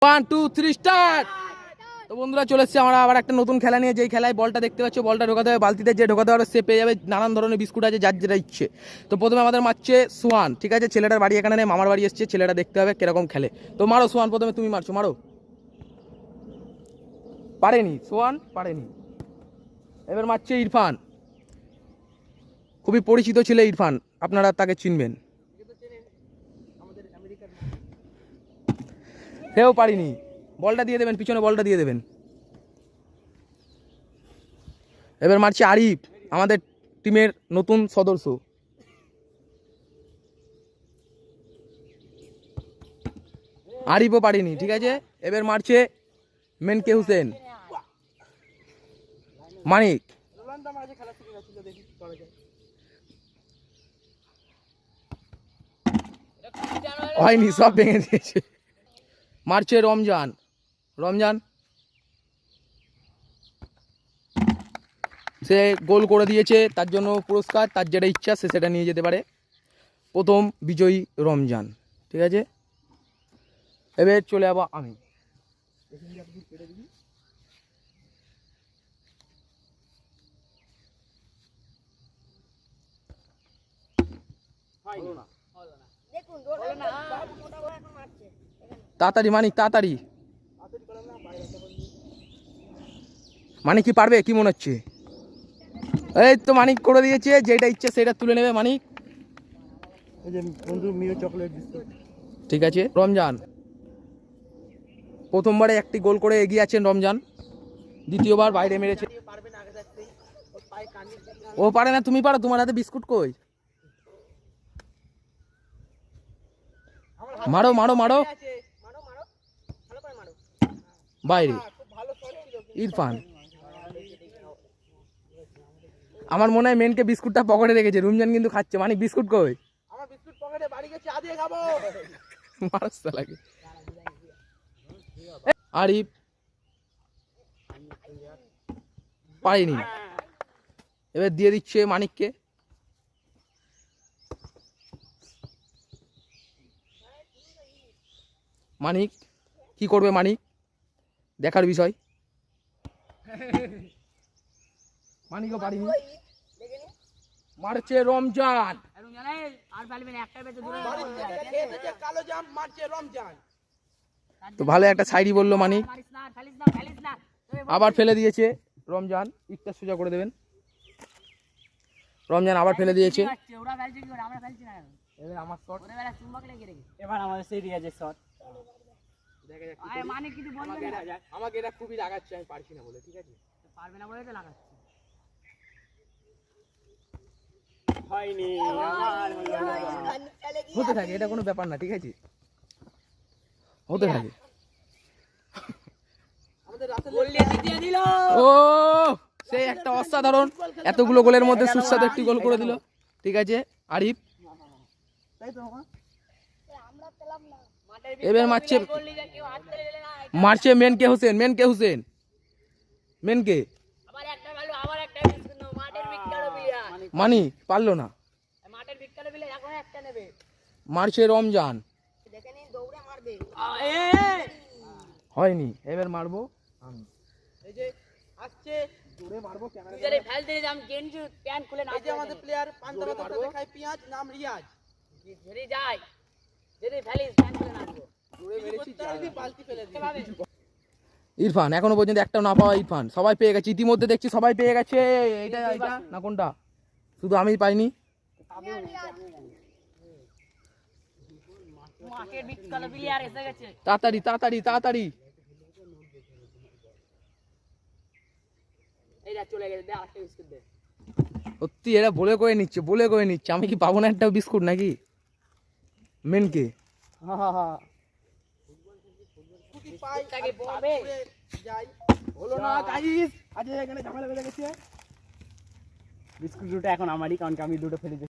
1 2 3 start. তো বন্ধুরা চলে এসেছে আমরা আবার একটা নতুন খেলা নিয়ে, যেই খেলায় বলটা দেখতে পাচ্ছ, বলটা ঢোকাতে হবে বালতিতে, যে ঢোকাতে পারবে সে পেয়ে যাবে নানান ধরনের বিস্কুট আছে যার যেটা ইচ্ছে। তো প্রথমে আমাদের মারছে সোয়ান, ঠিক আছে, ছেলেটার বাড়ি এখানে নেই, মামার বাড়ি এসছে, ছেলেটা দেখতে হবে কিরকম খেলে। তো মারো সোয়ান, প্রথমে তুমি মারছো, মারো। পারেনি, সোয়ান পারেনি। এবার মারছে ইরফান, খুবই পরিচিত ছেলে ইরফান, আপনারা তাকে চিনবেন। সেও পারিনি, বলটা দিয়ে দেবেন, পিছনে বলটা দিয়ে দেবেন। এবার মারছে আরিফ, আমাদের টিমের নতুন সদস্য। আরিফও পারিনি, ঠিক আছে। এবার মারছে মেনকে হুসেন, মানিক। হয়নি, সব ভেঙে দিয়েছে। মারছে রমজান, রমজান সে গোল করে দিয়েছে, তার জন্য পুরস্কার, তার যেটা ইচ্ছা সে সেটা নিয়ে যেতে পারে। প্রথম বিজয়ী রমজান, ঠিক আছে। এবার চলে যাবো আমি। তাড়াতাড়ি মানিক, তাড়াতাড়ি। মানিক কি পারবে, কি মনে হচ্ছে? এই তো মানিক করে দিয়েছে, যেটা ইচ্ছে সেটা তুলে নেবে মানিক। ঠিক আছে, রমজান প্রথমবারে একটি গোল করে এগিয়ে আছেন রমজান, দ্বিতীয়বার বাইরে মেরেছে। ও পারে না, তুমি পারো, তোমার হাতে বিস্কুট কই? মারো মারো মারো, বাইরে। ইরফান, আমার মনে হয় মেনকে বিস্কুটটা পকেটে রেখেছে, রমজান কিন্তু খাচ্ছে। মানিক বিস্কুট কই? আমার বিস্কুট পকেটে, বাড়ি গেছে, আদিয়ে খাবো। মারস্তা লাগে। আরিফ পারিনি, এবার দিয়ে দিচ্ছে মানিককে। মানিক কি করবে, মানিক দেখার বিষয়। মানিকও পারিনি, মারছে রমজান। তো ভালো একটা সাইডি বললো মানিক, আবার ফেলে দিয়েছে রমজান। ইটটা সোজা করে দেবেন। রমজান আবার ফেলে দিয়েছে। এবার আমার শট, এবার আমাদের সেই রিয়াজের শট। আমাকে এটা খুবই লাগাচ্ছে, আমি পারছি না বলে, ঠিক আছে, পারবে না বলে তো লাগাচ্ছে। হয়নি, হতে থাকে, এটা কোনো ব্যাপার না, ঠিক আছে, হতে থাকে। ও সেই একটা অসাধারণ, এতগুলো গোলের মধ্যে সুস্বাদু একটি গোল করে দিল, ঠিক আছে আরিফ। এবার মারছে, মারছে মেনকে হুসেন, মেনকে হুসেন, মেনকে। মানি পারলো না, মারছে রমজান, হয়নি। এবার মারবো আমি, এই যে আসছে, জোরে মারবো, ক্যামেরা ফেল দিয়ে যাম, গেঞ্জি প্যান্ট খুলে না, এই যে আমাদের প্লেয়ার পান্তা ভাত খায় পেঁয়াজ, নাম রিয়াজ, ধরে যায়, যদি ফেলিস প্যান্ট খুলে নাচবো, জোরে মেরেছি, বালতি ফেলে দিই। ইরফান এখনো পর্যন্ত একটাও না পাওয়া, ইরফান সবাই পেয়ে গেছে ইতিমধ্যে, দেখছি সবাই পেয়ে গেছে। এইটা এইটা না কোনটা, শুধু আমি পাইনি। তাড়াতাড়ি তাড়াতাড়ি তাড়াতাড়ি, সত্যি এরা বলে করে নিচ্ছে, বলে করে নিচ্ছে। আমি কি পাবো না একটা বিস্কুট নাকি মেনকে? বিস্কুট দুটো এখন আমারই, কারণ আমি দুটো ফেলে